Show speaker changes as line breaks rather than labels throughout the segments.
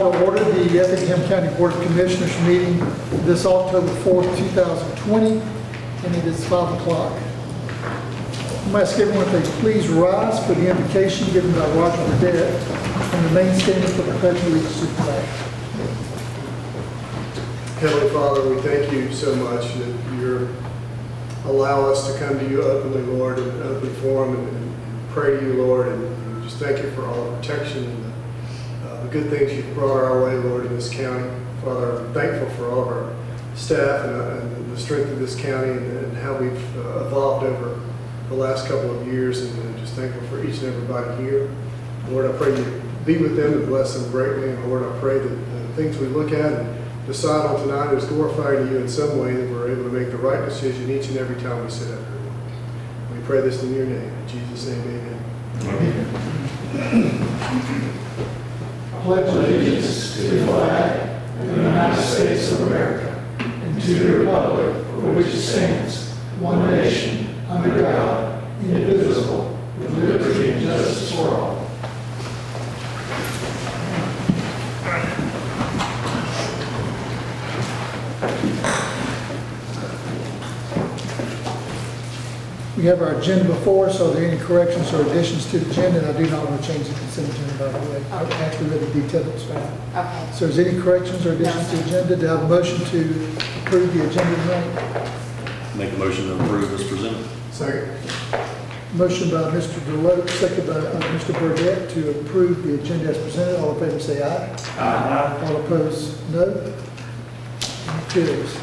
Call to order the Effingham County Board of Commissioners meeting this October 4th, 2020, and it is 5 o'clock. I'm going to ask everyone if they please rise for the invocation given by Roger Burdett and remain standing for the pledge of allegiance to the flag.
Heavenly Father, we thank you so much that you allow us to come to you openly, Lord, in an open forum and pray to you, Lord, and just thank you for all the protection and the good things you've brought our way, Lord, in this county. Father, I'm thankful for all of our staff and the strength of this county and how we've evolved over the last couple of years, and just thankful for each and everybody here. Lord, I pray you be with them and bless them greatly, and Lord, I pray that the things we look at and decide on tonight is glorifying you in some way, that we're able to make the right decision each and every time we sit up here. We pray this in your name. In Jesus' name, amen.
Pledge allegiance to the flag of the United States of America and to the republic for which it stands, one nation, under God, indivisible, with liberty and justice for all.
We have our agenda before us. Are there any corrections or additions to the agenda? And I do not want to change the consent agenda, by the way. I've actually read the detail that was found.
Okay.
So is there any corrections or additions to the agenda? Do I have a motion to approve the agenda tonight?
Make a motion to approve as presented.
Second.
Motion by Mr. Deloach, second by Mr. Burdett to approve the agenda as presented. All in favor say aye.
Aye.
All opposed, no. And it carries.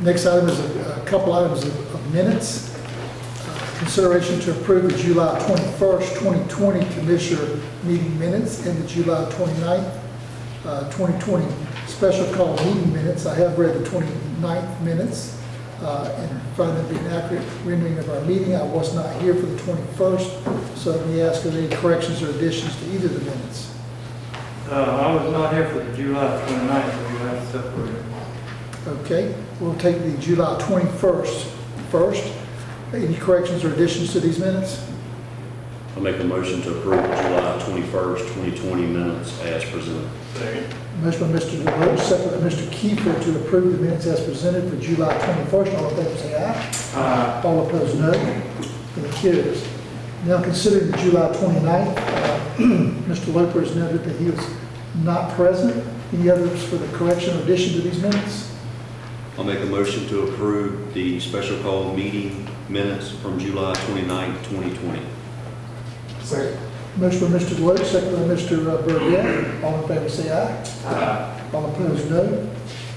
Next item is a couple items of minutes. Consideration to approve the July 21st, 2020 Commissioner meeting minutes and the July 29th, 2020 special call meeting minutes. I have read the 29th minutes and find them to be an accurate rendering of our meeting. I was not here for the 21st, so let me ask, are there any corrections or additions to either of the minutes?
I was not here for the July 29th, so we have to separate.
Okay, we'll take the July 21st first. Any corrections or additions to these minutes?
I'll make a motion to approve the July 21st, 2020 minutes as presented.
Second.
Motion by Mr. DeLoach, second by Mr. Kiefer to approve the minutes as presented for July 21st. All in favor say aye.
Aye.
All opposed, no. And it carries. Now considering the July 29th, Mr. Loper has noted that he was not present. Any others for the correction or addition to these minutes?
I'll make a motion to approve the special call meeting minutes from July 29th, 2020.
Second.
Motion by Mr. DeLoach, second by Mr. Burdett. All in favor say aye.
Aye.
All opposed, no.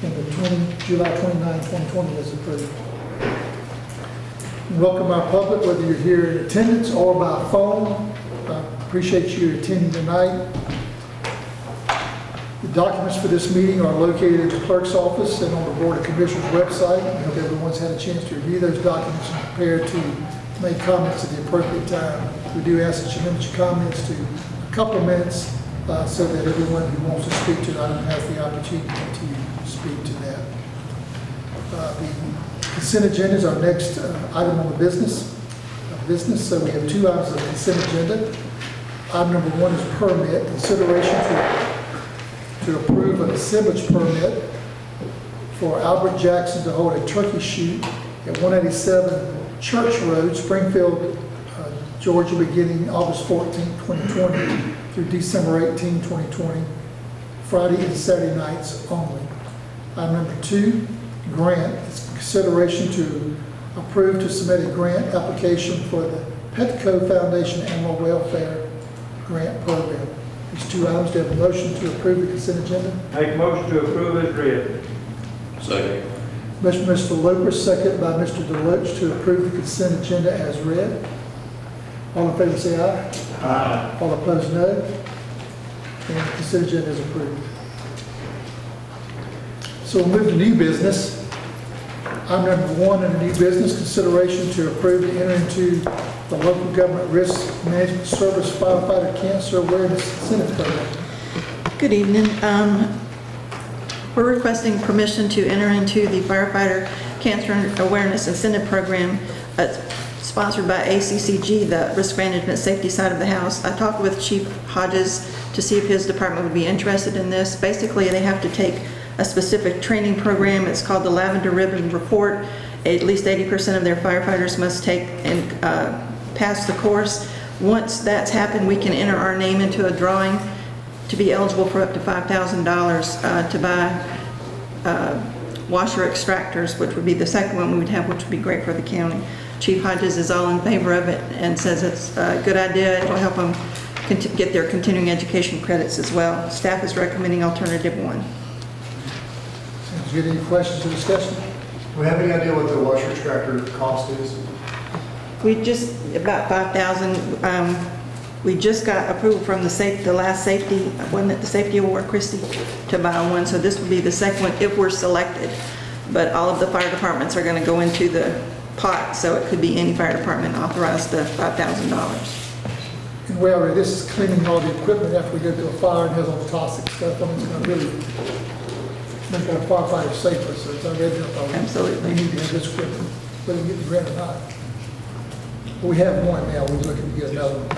And the July 29, 2020 is approved. Welcome our public, whether you're here in attendance or by phone. Appreciate you attending tonight. The documents for this meeting are located at the clerk's office and on the Board of Commissioners website. I hope everyone's had a chance to review those documents and prepare to make comments at the appropriate time. We do ask that you limit your comments to a couple of minutes so that everyone who wants to speak to an item has the opportunity to speak to that. The consent agenda is our next item on the business. So we have two items of the consent agenda. Item number one is permit, consideration to approve an assemblage permit for Albert Jackson to hold a turkey shoot at 187 Church Road, Springfield, Georgia, beginning August 14, 2020 through December 18, 2020, Friday and Saturday nights only. Item number two, grant. It's consideration to approve to submit a grant application for the Petco Foundation Animal Welfare Grant Program. These two items, do you have a motion to approve the consent agenda?
Make a motion to approve as read.
Second.
Motion by Mr. Loper, second by Mr. DeLoach to approve the consent agenda as read. All in favor say aye.
Aye.
All opposed, no. And the consent agenda is approved. So we'll move to new business. Item number one in the new business, consideration to approve to enter into the local government risk management service firefighter cancer awareness incentive program.
Good evening. We're requesting permission to enter into the firefighter cancer awareness incentive program. sponsored by ACCG, the Risk Management Safety side of the house. I talked with Chief Hodges to see if his department would be interested in this. Basically, they have to take a specific training program. It's called the Lavender Ribbon Report. At least 80% of their firefighters must take and pass the course. Once that's happened, we can enter our name into a drawing to be eligible for up to $5,000 to buy washer extractors, which would be the second one we would have, which would be great for the county. Chief Hodges is all in favor of it and says it's a good idea. It'll help them get their continuing education credits as well. Staff is recommending alternative 1.
Sounds good. Any questions or discussion?
Do we have any idea what the washer extractor cost is?
We just, about 5,000. We just got approval from the last safety, wasn't it the safety award, Christie, to buy one. So this would be the second one if we're selected. But all of the fire departments are going to go into the pot, so it could be any fire department authorized the $5,000.
And we already, this is cleaning all the equipment after we go to a fire and has all the toxic stuff on it. It's going to really make our firefighters safer, so it's already done.
Absolutely.
We need to have this equipment, whether we get the grant or not. We have one now, we're looking to get another one.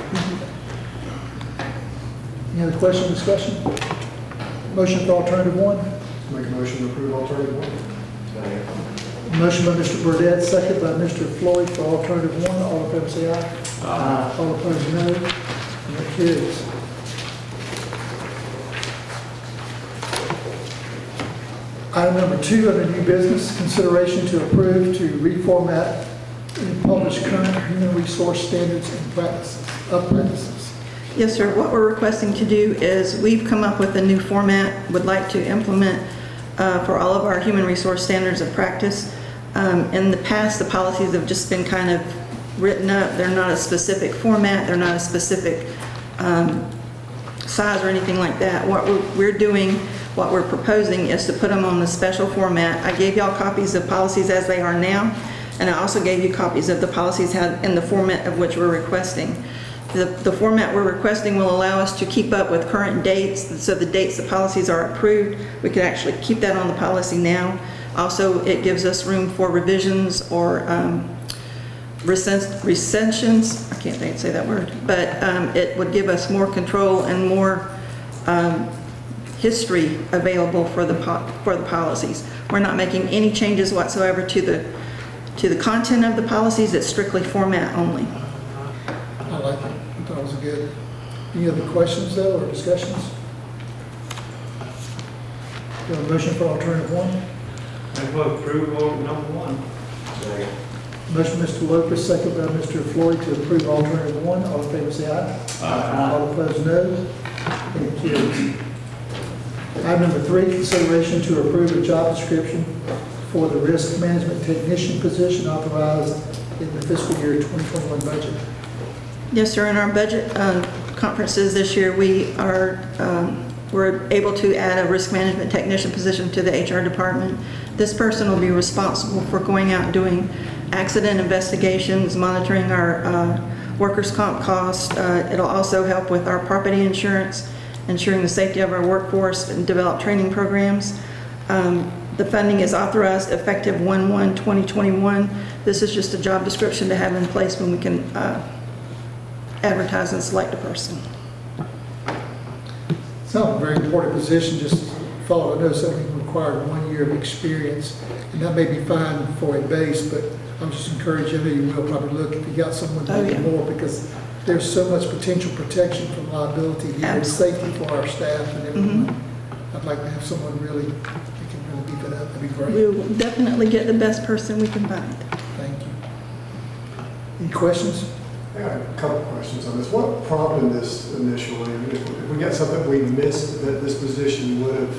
Any other question or discussion? Motion for alternative 1?
Make a motion to approve alternative 1.
Motion by Mr. Burdette, second by Mr. Floyd for alternative 1. All in favor say aye.
Aye.
All opposed, no. And that carries. Item number 2 under new business, consideration to approve to reformat and publish current human resource standards and practices.
Yes, sir. What we're requesting to do is we've come up with a new format, would like to implement for all of our human resource standards of practice. In the past, the policies have just been kind of written up. They're not a specific format. They're not a specific size or anything like that. What we're doing, what we're proposing is to put them on a special format. I gave y'all copies of policies as they are now, and I also gave you copies of the policies in the format of which we're requesting. The format we're requesting will allow us to keep up with current dates, so the dates the policies are approved, we can actually keep that on the policy now. Also, it gives us room for revisions or recensions, I can't say that word, but it would give us more control and more history available for the policies. We're not making any changes whatsoever to the content of the policies. It's strictly format only.
I like it. I thought it was good. Any other questions though, or discussions? Do you have a motion for alternative 1?
Move for approval number 1.
Motion Mr. Lopez, second by Mr. Floyd to approve alternative 1. All in favor say aye.
Aye.
All opposed, no. And it carries. Item number 3, consideration to approve a job description for the risk management technician position authorized in the fiscal year 2021 budget.
Yes, sir. In our budget conferences this year, we're able to add a risk management technician position to the HR department. This person will be responsible for going out and doing accident investigations, monitoring our workers' comp costs. It'll also help with our property insurance, ensuring the safety of our workforce, and develop training programs. The funding is authorized effective 1/1/2021. This is just a job description to have in place when we can advertise and select a person.
It's not a very important position, just follow. I know something required 1 year of experience, and that may be fine for a base, but I'm just encouraging, I know you will probably look if you got someone to do more, because there's so much potential protection from liability here, and safety for our staff and everyone. I'd like to have someone really, that can really beef it up. That'd be great.
We will definitely get the best person we can find.
Thank you. Any questions?
I got a couple of questions on this. What prompted this initially? If we got something we missed that this position would have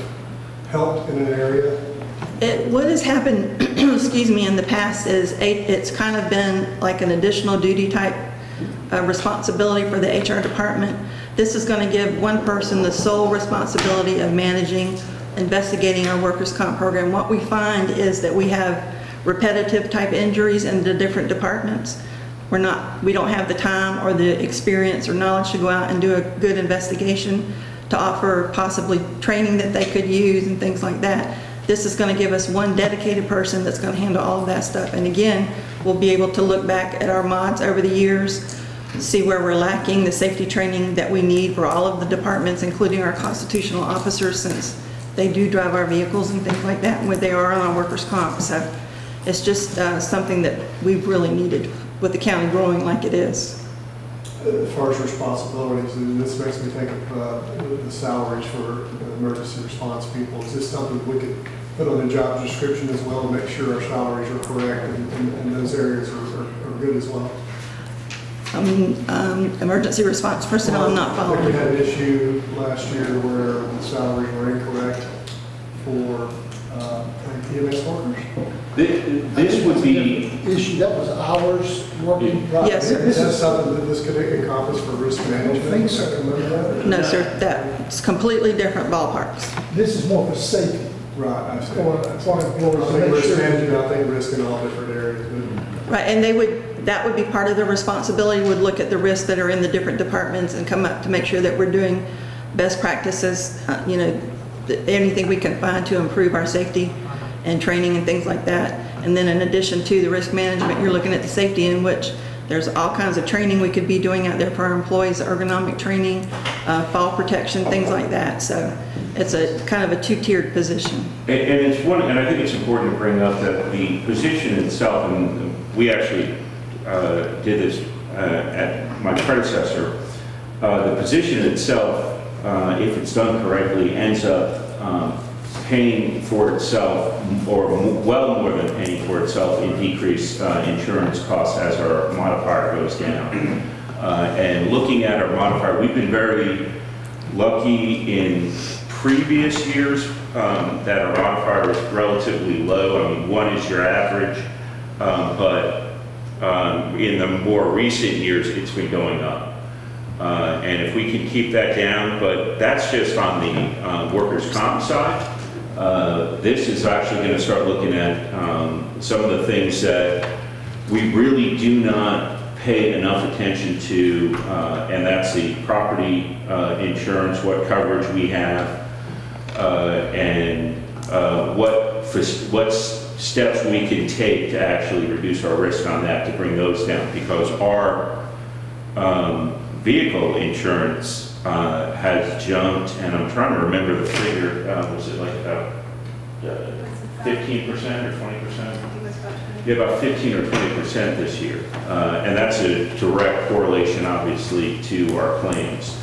helped in an area?
What has happened, excuse me, in the past is it's kind of been like an additional duty type responsibility for the HR department. This is going to give one person the sole responsibility of managing, investigating our workers' comp program. What we find is that we have repetitive type injuries in the different departments. We don't have the time or the experience or knowledge to go out and do a good investigation, to offer possibly training that they could use and things like that. This is going to give us one dedicated person that's going to handle all of that stuff. And again, we'll be able to look back at our mods over the years, see where we're lacking the safety training that we need for all of the departments, including our constitutional officers, since they do drive our vehicles and things like that, when they are on our workers' comp. So it's just something that we've really needed with the county growing like it is.
As far as responsibilities, and this makes me think of the salaries for emergency response people. Is this something we could put on the job description as well to make sure our salaries are correct and those areas are good as well?
Emergency response personnel, I'm not
I think we
following.
had an issue last year where the salaries were incorrect for EMS workers.
This would be,
Issue, that was hours working. right?
Yes, sir.
Is this something that this could encompass for risk management?
think so.
No, sir, that's completely different ballparks.
This is more for safety
Right, I see.
for
I
employees. to
think
make
risk
sure-
management, I think risk in all different areas, but
Right, and that would be part of the responsibility, would look at the risks that are in the different departments and come up to make sure that we're doing best practices, anything we can find to improve our safety and training and things like that. And then in addition to the risk management, you're looking at the safety, in which there's all kinds of training we could be doing out there for our employees, ergonomic training, fall protection, things like that. So it's a kind of a two-tiered position.
And it's one, and I think it's important to bring up that the position itself, and we actually did this at my predecessor, the position itself, if it's done correctly, ends up paying for itself, or well more than paying for itself in decreased insurance costs as our modifier goes down. And looking at our modifier, we've been very lucky in previous years that our modifier is relatively low. I mean, 1 is your average, but in the more recent years, it's been going up. And if we can keep that down, but that's just on the workers' comp side. This is actually going to start looking at some of the things that we really do not pay enough attention to, and that's the property insurance, what coverage we have, and what steps we can take to actually reduce our risk on that, to bring those down, because our vehicle insurance has jumped, and I'm trying to remember the figure, was it like about 15% or 20%? Yeah, about 15 or 20% this year. And that's a direct correlation, obviously, to our claims.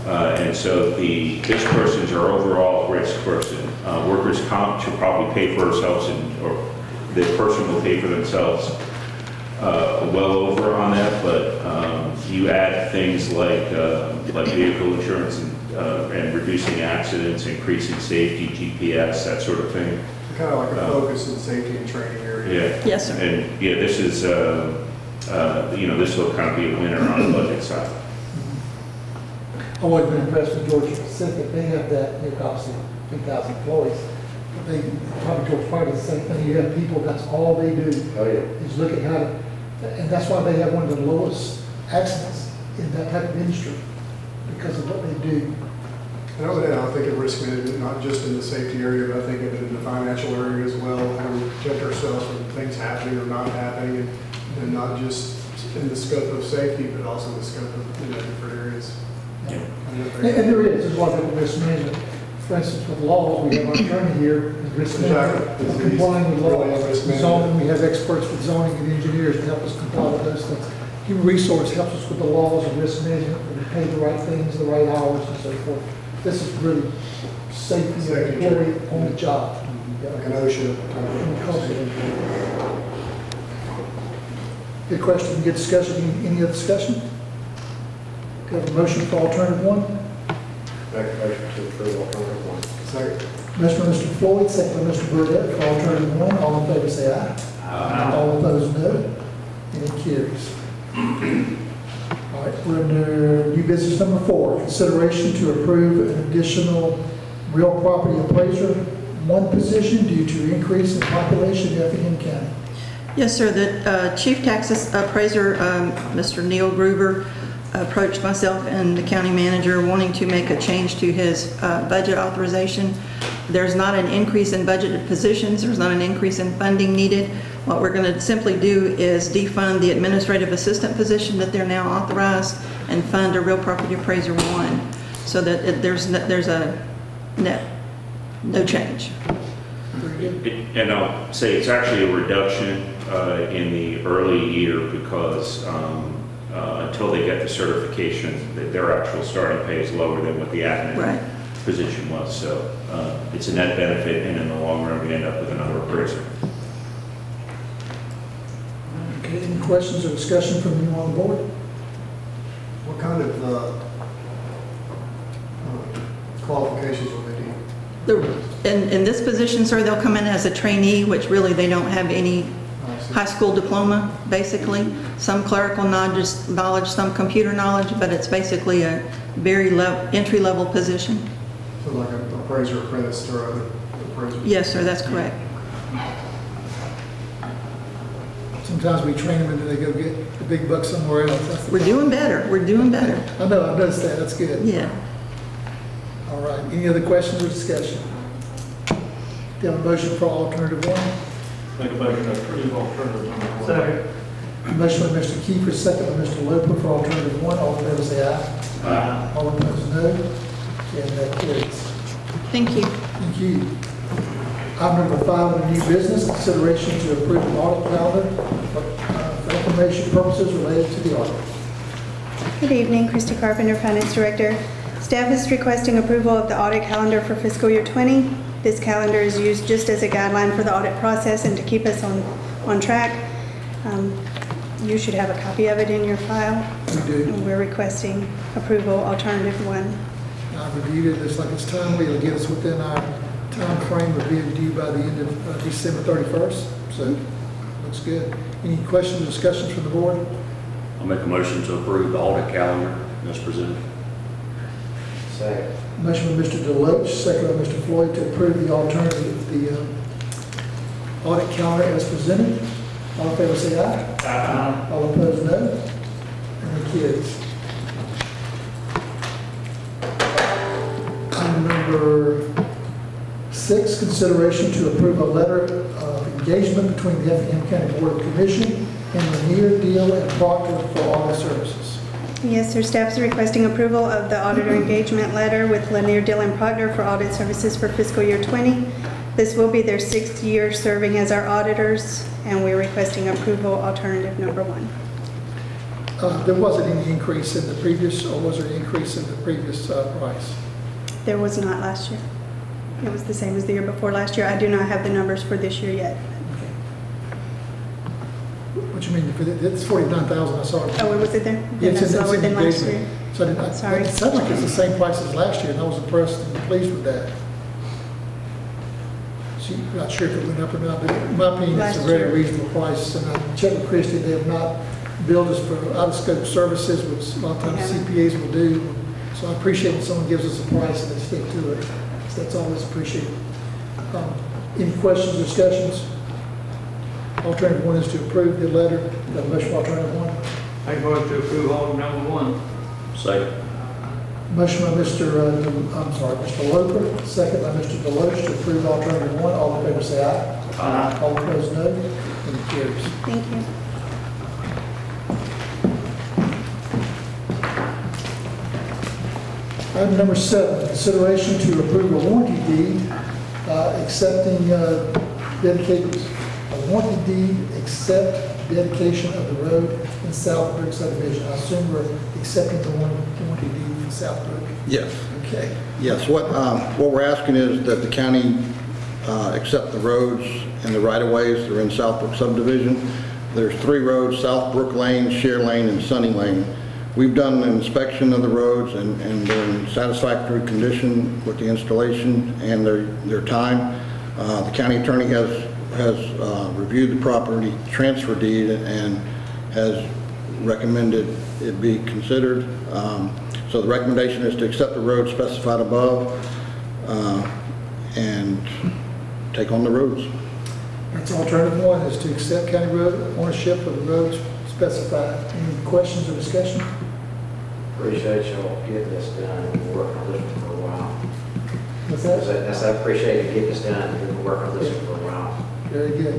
And so this person's our overall risk person. Workers' comp should probably pay for ourselves, or the person will pay for themselves well over on that, but you add things like vehicle insurance and reducing accidents, increasing safety, GPS, that sort of thing.
kind of like a focus in safety and training area.
Yeah.
Yes, sir.
And yeah, this is, this will kind of be a winner on the budget side.
I've always been impressed with Georgia Pacific. They have that, they've obviously 3,000 employees. But they, probably Georgia Fire does the same thing. You have people, that's all they do.
Oh, yeah.
Is look at how to, and that's why they have one of the lowest accidents in that type of industry, because of what they do.
And I think of risk management, not just in the safety area, but I think of it in the financial area as well, how we protect ourselves from things happening or not happening, and not just in the scope of safety, but also in the scope of different areas.
Yeah.
And there is, there's a lot of risk management. For instance, with laws, we have our attorney here, is risk management,
Exactly.
complying with law.
Really risk management.
Zoning, we have experts with zoning and engineers to help us comply with those things. Human resource helps us with the laws of risk management, when we pay the right things, the right hours, and so forth. This is really safety of the
Safety.
employee on the job.
Like an OSHA.
Good question, good discussion. Any other discussion? Do you have a motion for alternative one?
Make a motion to approve alternative one.
Second.
Motion by Mr. Floyd, second by Mr. Burdette for alternative one. All in favor say aye. Aye. All opposed, no. And it carries. All right, we're under new business number 4, consideration to approve an additional real property appraiser, one position due to increase in population in Effingham County.
Yes, sir. The chief tax appraiser, Mr. Neil Gruber, approached myself and the county manager wanting to make a change to his budget authorization. There's not an increase in budgeted positions, there's not an increase in funding needed. What we're going to simply do is defund the administrative assistant position that they're now authorized and fund a real property appraiser 1, so that there's a net, no change.
And I'll say it's actually a reduction in the early year because until they get the certification, their actual starting pay is lower than what the admin
Right.
position was. So it's a net benefit, and in the long run, we end up with another appraiser.
Okay, any questions or discussion from you on the board?
What kind of qualifications will they need?
In this position, sir, they'll come in as a trainee, which really they don't have any high school diploma, basically. Some clerical knowledge, some computer knowledge, but it's basically a very entry-level position.
So like an appraiser apprentice or other appraiser?
Yes, sir, that's correct.
Sometimes we train them and then they go get the big bucks somewhere else. That's the
We're doing better, we're doing better.
I know, I've noticed that, that's good.
Yeah.
All right, any other questions or discussion? Do you have a motion for alternative 1?
Make a motion to approve alternative number 1. Second.
Motion by Mr. Kiefer, second by Mr. Loper for alternative 1. All in favor say aye.
Aye.
All opposed, no. And that carries.
Thank you.
Thank you. Item number 5 under new business, consideration to approve the audit calendar for information purposes related to the audit.
Good evening, Christy Carpenter, Finance Director. Staff is requesting approval of the audit calendar for fiscal year 20. This calendar is used just as a guideline for the audit process and to keep us on track. You should have a copy of it in your file.
We do.
And we're requesting approval, alternative 1.
I've reviewed it, it's like it's timely, it'll get us within our time frame of being due by the end of December 31st, so looks good. Any questions or discussions from the board?
I'll make a motion to approve the audit calendar as presented.
Second.
Motion by Mr. Deloach, second by Mr. Floyd to approve the alternative, the audit calendar as presented. All in favor say aye.
Aye.
All opposed, no. And it carries. Item number 6, consideration to approve a letter of engagement between the Effingham County Board of Commission and Lanier, Deal, and Proctor for audit services.
Yes, sir. Staff is requesting approval of the auditor engagement letter with Lanier, Deal & Proctor for audit services for fiscal year 20. This will be their 6th year serving as our auditors, and we're requesting approval, alternative number 1.
There wasn't any increase in the previous, or was there an increase in the previous price?
There was not last year. It was the same as the year before last year. I do not have the numbers for this year yet.
What you mean, it's 49,000, I saw it.
Oh, was it there?
Yeah,
Then
it's
that's lower
in
than last
engagement.
year.
So I did not,
Sorry.
it sounds like it's the same price as last year, and I was impressed and pleased with that. So I'm not sure if it went up or not, but in my opinion, it's a
Last
very
year.
reasonable price. And I checked with Christie, they have not billed us for out-of-scope services, which a lot of times
Yeah.
CPAs will do. So I appreciate when someone gives us a price and they stick to it. So that's always appreciated. Any questions, discussions? Alternative 1 is to approve the letter. Got a motion for alternative 1?
Make a motion to approve alternative number 1.
Second.
Motion by Mr. Loper, second by Mr. Deloach to approve alternative 1. All in favor say aye.
Aye.
All opposed, no. And it carries.
Thank you.
Item number 7, consideration to approve a warranty deed accepting dedicated, a warranty deed accept dedication of the road in Southbrook subdivision. I assume we're accepting the warranty deed in Southbrook.
Yes,
Okay.
yes. What we're asking is that the county accept the roads and the right-of-ways that are in Southbrook subdivision. There's 3 roads, Southbrook Lane, Shear Lane, and Sunny Lane. We've done an inspection of the roads and they're in satisfactory condition with the installation and their time. The county attorney has reviewed the property transfer deed and has recommended it be considered. So the recommendation is to accept the road specified above and take on the roads.
That's alternative 1 is to accept county road ownership of the roads specified. Any questions or discussion?
Appreciate y'all getting this done. We've been working on this for a while.
What's that?
I appreciate you getting this done. We've been working on this for a while.
Very good.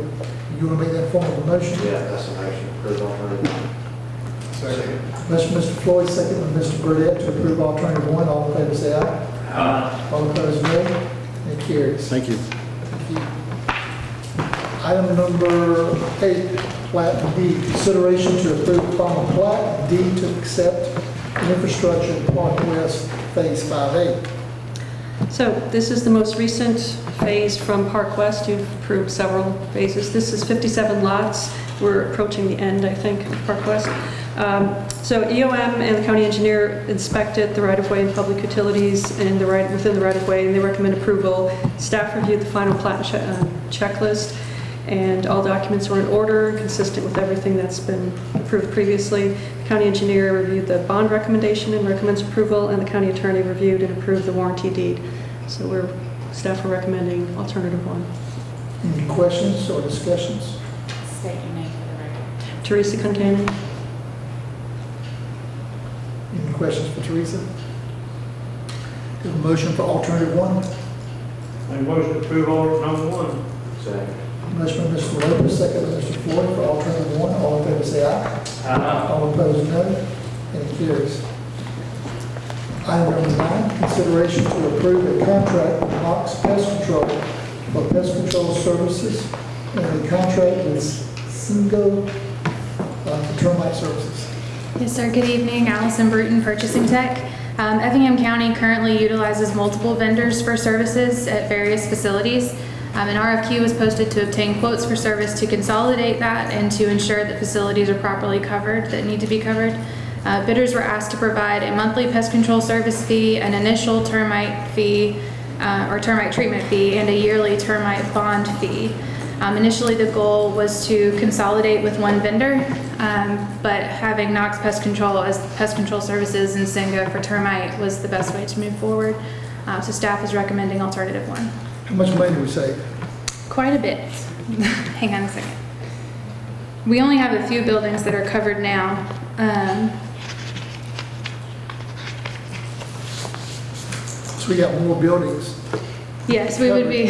You want to make that form of a motion?
Yeah, that's a motion. Approve alternative one.
Second.
Motion, Mr. Floyd, second by Mr. Burdette to approve alternative one. All in favor, say aye. All opposed, no. It carries.
Thank you.
Thank you. Item number 8, Plat D, consideration to approve final plat D to accept infrastructure Park West Phase 5A.
So this is the most recent phase from Park West. You've approved several phases. This is 57 lots. We're approaching the end, I think, of Park West. So EOM and the county engineer inspected the right-of-way and public utilities and within the right-of-way, and they recommend approval. Staff reviewed the final plat checklist, and all documents were in order, consistent with everything that's been approved previously. The county engineer reviewed the bond recommendation and recommends approval, and the county attorney reviewed and approved the warranty deed. So staff are recommending alternative one.
Any questions or discussions?
State your name for the record.
Teresa Concanon.
Any questions for Teresa? Do a motion for alternative one.
Make a motion to approve order number 1.
Second.
Motion by Mr. Lopez, second by Mr. Floyd for alternative one. All in favor, say aye. All opposed, no. And it carries. Item number 9, consideration to approve a contract with Knox Pest Control for pest control services and a contract with Singo for termite services.
Yes, sir. Good evening. Allison Bruton, Purchasing Tech. Effingham County currently utilizes multiple vendors for services at various facilities. An RFQ was posted to obtain quotes for service to consolidate that and to ensure that facilities are properly covered that need to be covered. Bidders were asked to provide a monthly pest control service fee, an initial termite fee or termite treatment fee, and a yearly termite bond fee. Initially, the goal was to consolidate with one vendor, but having Knox Pest Control as pest control services and Singo for termite was the best way to move forward. So staff is recommending alternative one.
How much money do we save?
Quite a bit. Hang on a second. We only have a few buildings that are covered now.
So we got more buildings.
Yes, we would be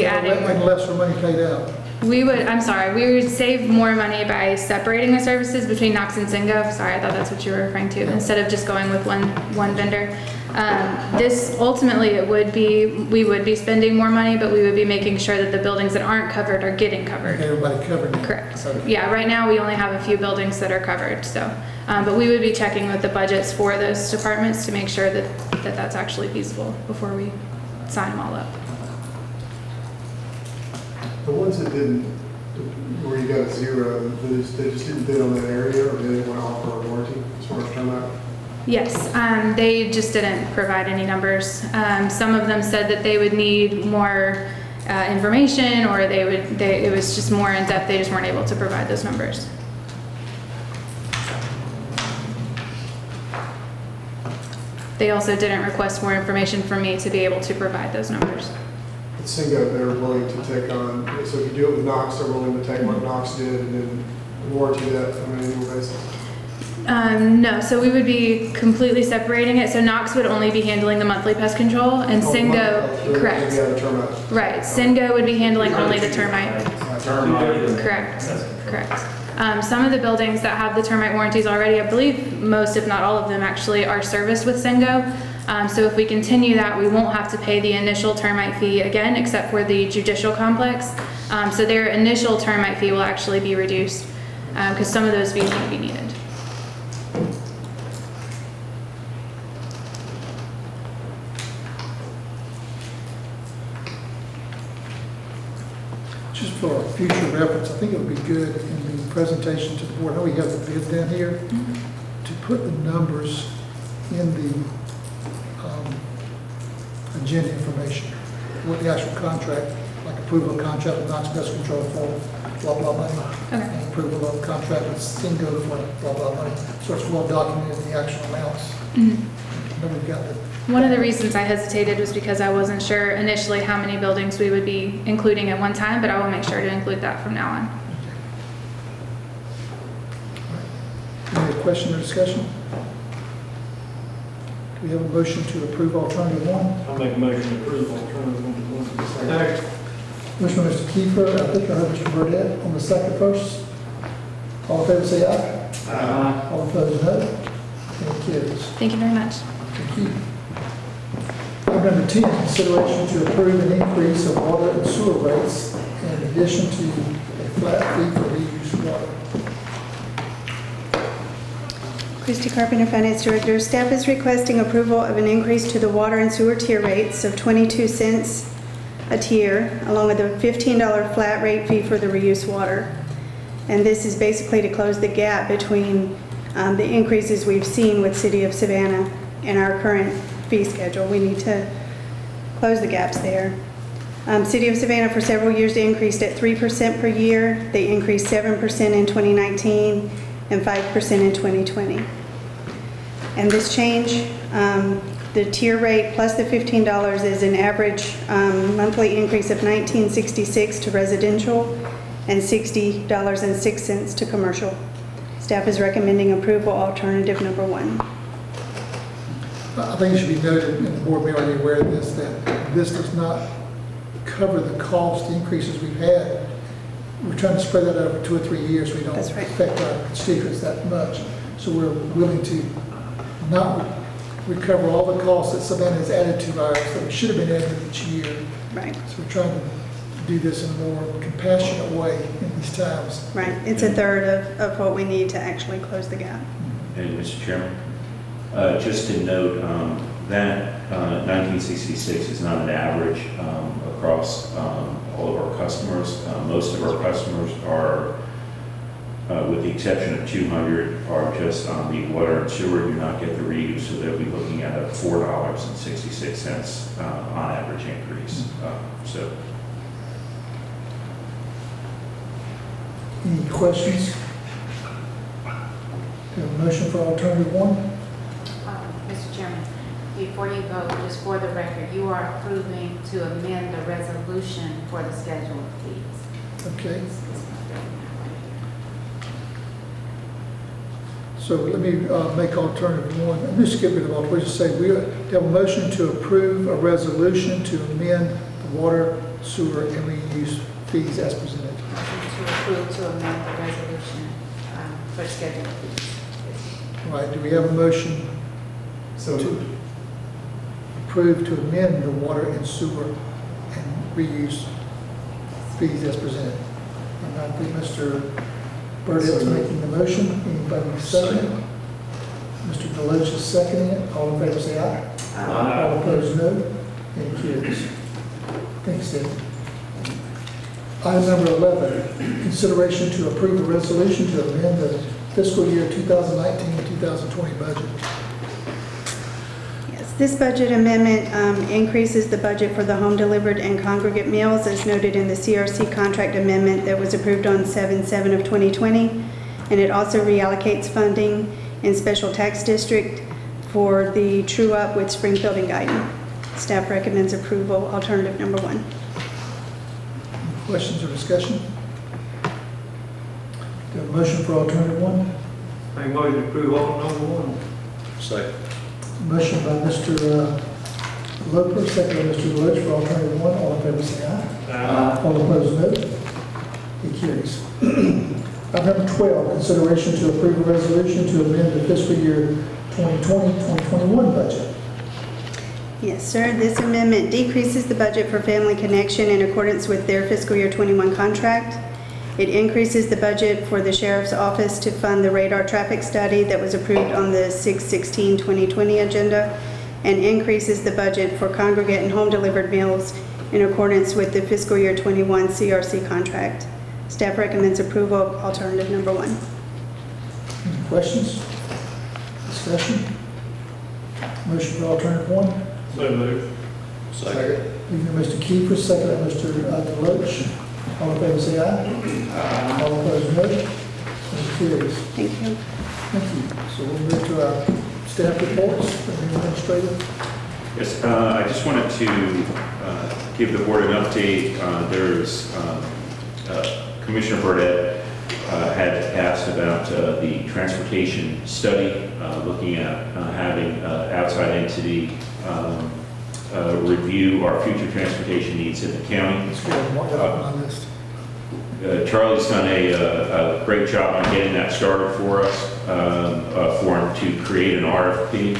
adding.
And lesser money paid out.
We would save more money by separating the services between Knox and Singo. Sorry, I thought that's what you were referring to, instead of just going with one vendor. This ultimately we would be spending more money, but we would be making sure that the buildings that aren't covered are getting covered.
Everybody covered.
Correct.
Okay.
Yeah, right now we only have a few buildings that are covered, so. But we would be checking with the budgets for those departments to make sure that that's actually feasible before we sign them all up.
The ones that didn't, where you got a 0, they just didn't bid on that area, or they didn't want to offer a warranty as far as termite?
Yes, they just didn't provide any numbers. Some of them said that they would need more information, or it was just more in depth. They just weren't able to provide those numbers. They also didn't request more information from me to be able to provide those numbers.
At Singo, they're willing to take on, so if you do it with Knox, they're willing to take what Knox did and then warranty that on an annual basis?
No, so we would be completely separating it. So Knox would only be handling the monthly pest control, and Singo, correct.
Yeah, the termite.
Right, Singo would be handling only the termite. Correct, correct. Some of the buildings that have the termite warranties already, I believe most, if not all of them actually, are serviced with Singo. So if we continue that, we won't have to pay the initial termite fee again, except for the judicial complex. So their initial termite fee will actually be reduced because some of those fees won't be needed.
Just for future reference, I think it would be good in the presentation to the board, I know we have the bids down here, to put the numbers in the agenda information, what the actual contract, like approval of contract with Knox Pest Control for blah, blah, money.
Okay.
And approval of contract with Singo for blah, blah, money. So it's well documented in the actual amounts. Then we've got the.
One of the reasons I hesitated was because I wasn't sure initially how many buildings we would be including at one time, but I will make sure to include that from now on.
Any other question or discussion? we have a motion to approve alternative one?
I'll make a motion to approve alternative one. Second.
Motion by Mr. Kiefer, I think I heard Mr. Burdette on the second first. All in favor, say aye.
Aye.
All opposed, no. And it carries.
Thank you very much.
Thank you. Item number 10, consideration to approve an increase of water and sewer rates in addition to a flat fee for reused water.
Christy Carpenter, Finance Director. Staff is requesting approval of an increase to the water and sewer tier rates of 22 cents a tier, along with a $15 flat rate fee for the reuse water. And this is basically to close the gap between the increases we've seen with City of Savannah and our current fee schedule. We need to close the gaps there. City of Savannah for several years they increased at 3% per year. They increased 7% in 2019 and 5% in 2020. And this change, the tier rate plus the $15 is an average monthly increase of $19.66 to residential and $60.06 to commercial. Staff is recommending approval alternative number 1.
I think it should be noted, and the board may already be aware of this, that this does not cover the cost increases we've had. We're trying to spread that over 2 or 3 years. So we don't
That's right.
affect our constituents that much. So we're willing to not recover all the costs that Savannah has added to ours that should have been added each year.
Right,
So we're trying to do this in a more compassionate way in these times.
right. It's a third of what we need to actually close the gap.
And Mr. Chairman, just to note that 1966 is not an average across all of our customers. Most of our customers are, with the exception of 200, are just on the water and sewer, do not get the reuse, so they'll be looking at a $4.66 on average increase. So.
Any questions? Do you have a motion for alternative 1?
Mr. Chairman, before you go, just for the record, you are approving to amend the resolution for the schedule of fees.
Okay. So let me make alternative 1. I'm just skip rid of alternative. Just say we have a motion to approve a resolution to amend the water, sewer, and reuse fees as presented.
To approve to amend the resolution for schedule of fees.
All right, do we have a motion to approve to amend the water and sewer and reuse fees as presented? And I think Mr. Burdett's making the motion. Anybody second? Mr. Deloach is seconding it. All in favor say aye.
Aye.
All opposed no. And carries. Thanks, David. Item number 11, consideration to approve a resolution to amend the fiscal year 2019-2020 budget.
Yes, this budget amendment increases the budget for the home delivered and congregate meals as noted in the CRC contract amendment that was approved on 7/7 of 2020. And it also reallocates funding in special tax district for the true up with Springfield and Guyton. Staff recommends approval alternative number 1.
Questions or discussion? Do you have a motion for alternative 1?
Make a motion to approve alternative number 1.
Second.
Motion by Mr. Loper, second by Mr. Deloach for alternative 1. All in favor say aye.
Aye.
All opposed no. It carries. Item number 12, consideration to approve a resolution to amend the fiscal year 2020-2021 budget.
Yes, sir. This amendment decreases the budget for Family Connection in accordance with their fiscal year 21 contract. It increases the budget for the Sheriff's Office to fund the radar traffic study that was approved on the 6/16/2020 agenda, and increases the budget for congregate and home delivered meals in accordance with the fiscal year 21 CRC contract. Staff recommends approval of alternative number 1.
Any questions? Discussion? Motion for alternative 1.
So moved.
Second.
Moved by Mr. Kiefer, second by Mr. Deloach. All in favor say aye. All opposed no. And it carries.
Thank you.
Thank you. So we'll move to our staff reports from the administrator.
Yes, I just wanted to give the board an update. There's Commissioner Burdette had asked about the transportation study, looking at having outside entity review our future transportation needs in the county.
Let's go ahead and mark that off my list.
Charlie's done a great job on getting that started for us, for him to create an RFP.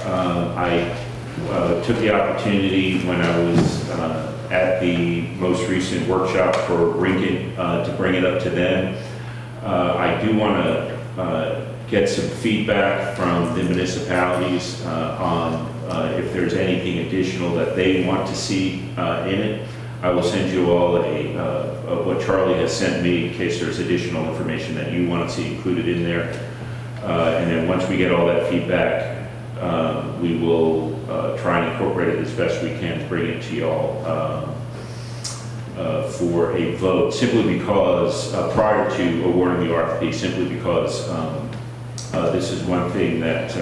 I took the opportunity when I was at the most recent workshop for Rinkin to bring it up to them. I do want to get some feedback from the municipalities on if there's anything additional that they want to see in it. I will send you all what Charlie has sent me in case there's additional information that you want to see included in there. And then once we get all that feedback, we will try and incorporate it as best we can to bring it to y'all for a vote, simply because prior to awarding the RFP, simply because this is one thing that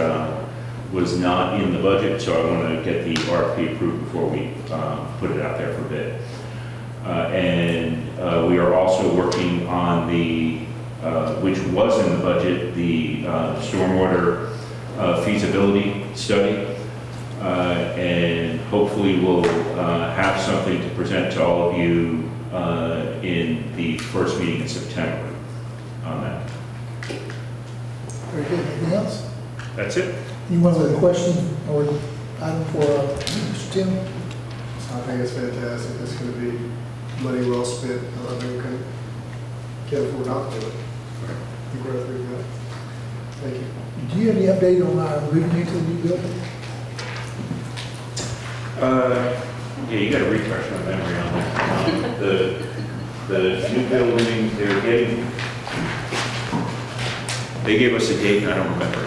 was not in the budget, so I want to get the RFP approved before we put it out there for bid. And we are also working on the, which was in the budget, the stormwater feasibility study. And hopefully we'll have something to present to all of you in the first meeting in September on that.
Very good. Anything else?
That's it.
Any other question or item for Mr. Tim?
I think it's fantastic. It's going to be money well spent. I think we can't afford not to do it. The growth we've got. Thank you.
Do you have any update on our moving into the new building?
Yeah, you got to refresh my memory on that. The new building, they gave us a date, and I don't remember.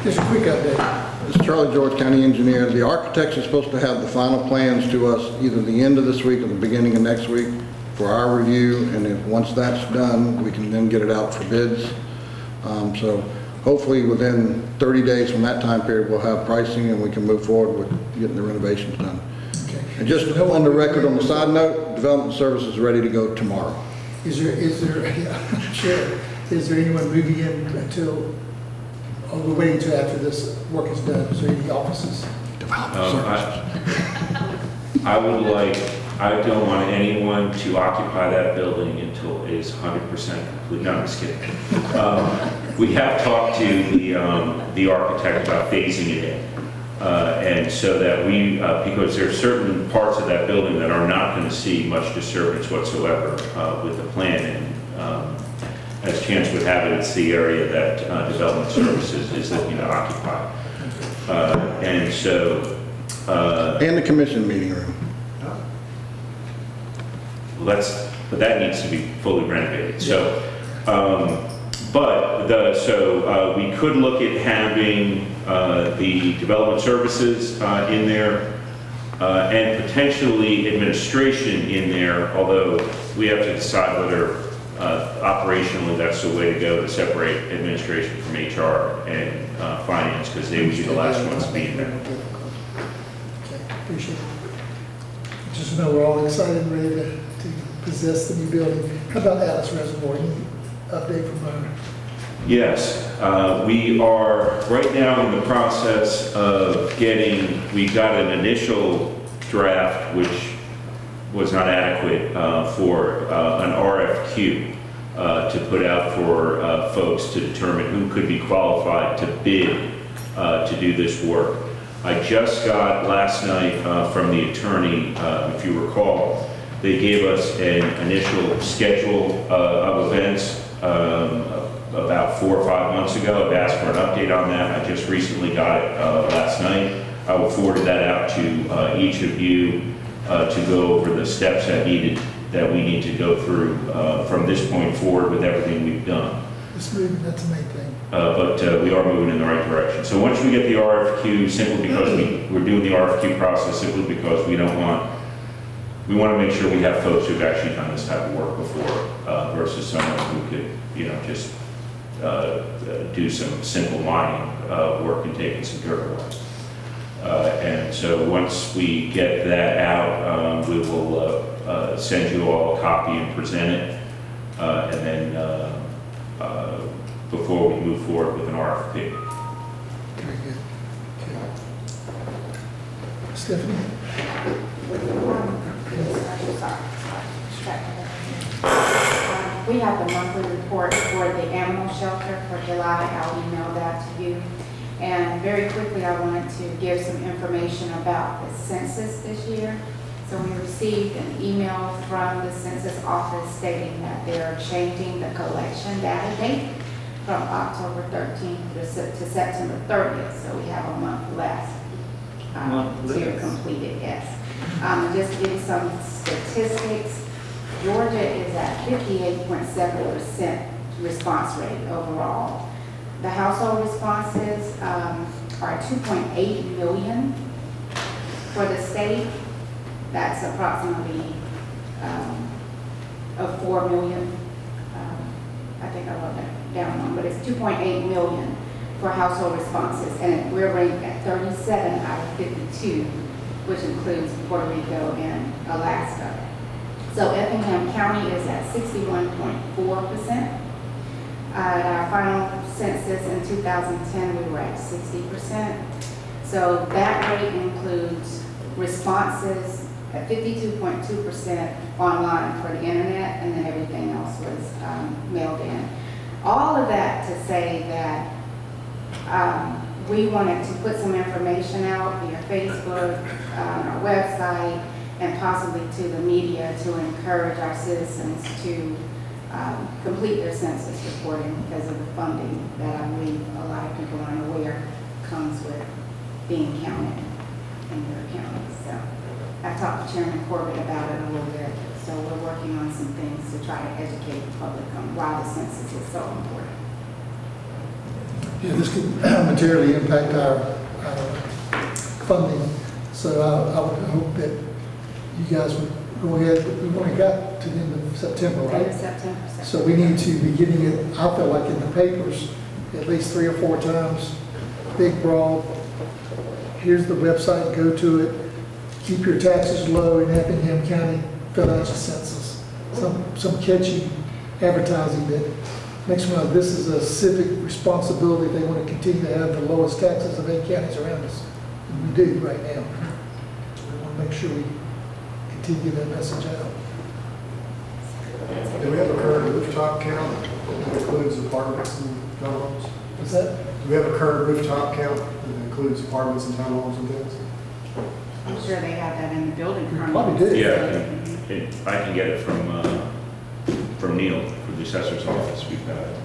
Just a quick update.
This is Charlie George, County Engineer. The architects are supposed to have the final plans to us either the end of this week or the beginning of next week for our review, and if once that's done, we can then get it out for bids. So hopefully within 30 days from that time period, we'll have pricing and we can move forward with getting the renovations done.
Okay.
And just on the record, on the side note, development services is ready to go tomorrow.
Is there, yeah, sure. Is there anyone moving in until, or we're waiting until after this work is done? Is there any offices?
Development services.
I would like, I don't want anyone to occupy that building until it is 100% complete. No, I'm just kidding. We have talked to the architect about phasing it in. And so that we, because there are certain parts of that building that are not going to see much disturbance whatsoever with the plan. And as chance would have it, it's the area that development services is looking to occupy. And so...
and the commission meeting room.
Well, but that needs to be fully renovated. So, we could look at having the development services in there and potentially administration in there, although we have to decide whether operationally that's the way to go, to separate administration from HR and finance, because they would be the last ones to be in there.
Okay, appreciate it. Just know we're all excited and ready to possess the new building. How about Alice Reservoir? Any update from her?
Yes, we are right now in the process of we got an initial draft which was not adequate for an RFQ to put out for folks to determine who could be qualified to bid to do this work. I just got last night from the attorney, if you recall, they gave us an initial schedule of events about 4 or 5 months ago. I've asked for an update on that. I just recently got it last night. I will forward that out to each of you to go over the steps that we need to go through from this point forward with everything we've done.
It's moving, that's the main thing.
But we are moving in the right direction. So once we get the RFQ, simply because we're doing the RFQ process, simply because we want to make sure we have folks who've actually done this type of work before versus someone who could, just do some simple mining work and taking some dirt away. And so once we get that out, we will send you all a copy and present it. and then before we move forward with an RFP.
Very good. Okay. Stephanie?
We have the monthly report for the animal shelter for July. I'll email that to you. And very quickly, I wanted to give some information about the census this year. So we received an email from the census office stating that they are changing the collection data date from October 13th to September 30th. So we have a month left to complete it, yes. Just to give you some statistics, Georgia is at 58.7% response rate overall. The household responses are 2.8 million for the state. That's approximately of 4 million. I think I wrote that down wrong, but it's 2.8 million for household responses, and we're ranked at 37 out of 52, which includes Puerto Rico and Alaska. So Effingham County is at 61.4%. At our final census in 2010, we were at 60%. So that rate includes responses at 52.2% online for the internet, and then everything else was mailed in. All of that to say that we wanted to put some information out via Facebook, on our website, and possibly to the media to encourage our citizens to complete their census reporting because of the funding that I believe a lot of people aren't aware comes with being counted in their counties. So I talked to Chairman Corbett about it a little bit. So we're working on some things to try to educate the public on why the census is so important.
Yeah, this could materially impact our funding. So I would hope that you guys would go ahead. We've only got to the end of September, right?
September.
So we need to be getting it, I feel like, in the papers at least 3 or 4 times. Big, broad. Here's the website, go to it. Keep your taxes low in Effingham County, fill out your census. Some catchy advertising that makes them know this is a civic responsibility. They want to continue to have the lowest taxes of 8 counties around us. And we do right now. We want to make sure we continue that message out.
Do we have a current rooftop count that includes apartments and townhomes?
Is that?
Do we have a current rooftop count that includes apartments and townhomes and things?
I'm sure they have that in the building permit.
Probably do.
Yeah, I can get it from Neil, from the assessor's office. We've got it.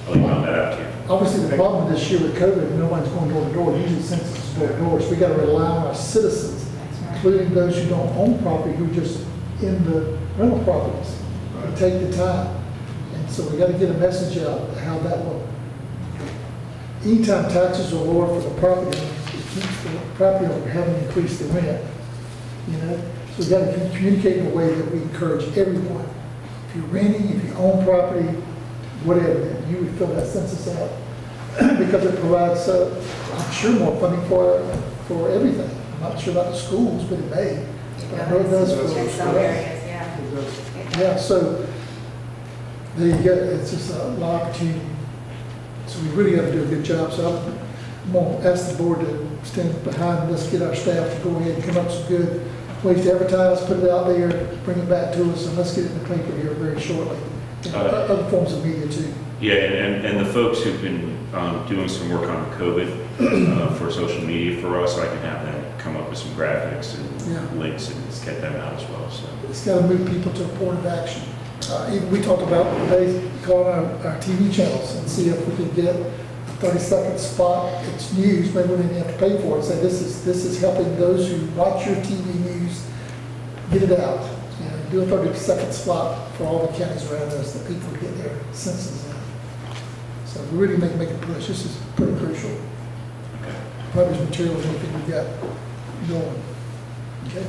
I'll email that out to you.
Obviously, the problem this year with COVID, nobody's going door to door. Usually the census is door to door. So we got to rely on our citizens, including those who don't own property, who are just in the rental properties. To take the time. And so we got to get a message out how that will. Anytime taxes are lower for the property, it keeps the property owner from having to increase the rent. You know? So we got to communicate in a way that we encourage everyone. If you're renting, if you own property, whatever, then you would fill that census out because it provides, I'm sure, more funding for everything. I'm not sure about the schools, but it may. But I know it does for
In some areas, yeah.
yeah, so there you go. It's just a lot of opportunity. So we really got to do a good job. So I'm going to ask the board to stand behind and let's get our staff to go ahead and come up with some good ways to advertise, put it out there, bring it back to us, and let's get it in the paper here very shortly. And other forms of media too.
Yeah, and the folks who've been doing some work on COVID for social media for us, I can have them come up with some graphics and links and just get them out as well. So
It's got to move people to a point of action. Even we talked about today calling our TV channels and see if we could get a 30-second spot. It's news, maybe we didn't have to pay for it. Say this is helping those who watch your TV news get it out. You know, do a 30-second spot for all the counties around us that people get their census in. So we really make a push. This is pretty crucial.
okay.
Probably as material as anything we've got going. Okay.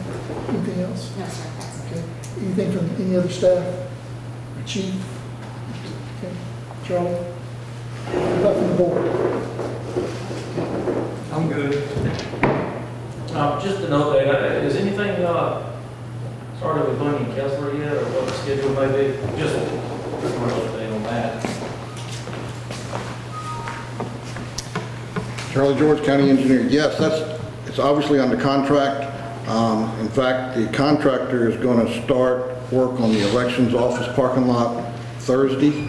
Anything else?
No, sir, that's
Okay. Anything from any other staff or chief? Okay. Charlie? What from the board?
I'm good. Just an update, is anything started with Bunny and Kessler yet, or what the schedule may be? Just
What's the date on that?
Charlie George, County Engineer. Yes, it's obviously under contract. In fact, the contractor is going to start work on the elections office parking lot Thursday,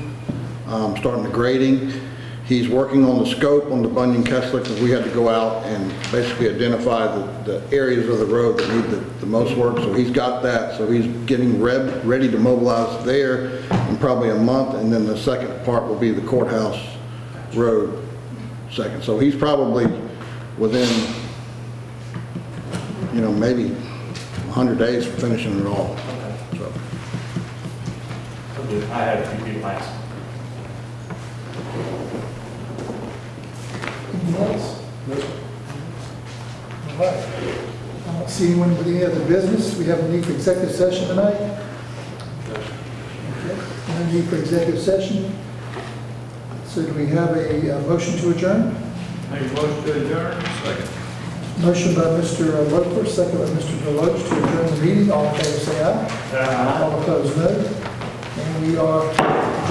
starting the grading. He's working on the scope on the Bunyan Kessler because we had to go out and basically identify the areas of the road that need the most work. So he's got that. So he's getting ready to mobilize there in probably a month. And then the second part will be the courthouse road second. So he's probably within, maybe 100 days from finishing it all. So.
I had a few people ask.
Anything else? All right. I don't see anyone with any other business. We have a need for executive session tonight. Okay. No need for executive session. So do we have a motion to adjourn?
Make a motion to adjourn. Second.
Motion by Mr. Loper, second by Mr. Deloach to adjourn the meeting. All in favor say aye. All opposed no. And we are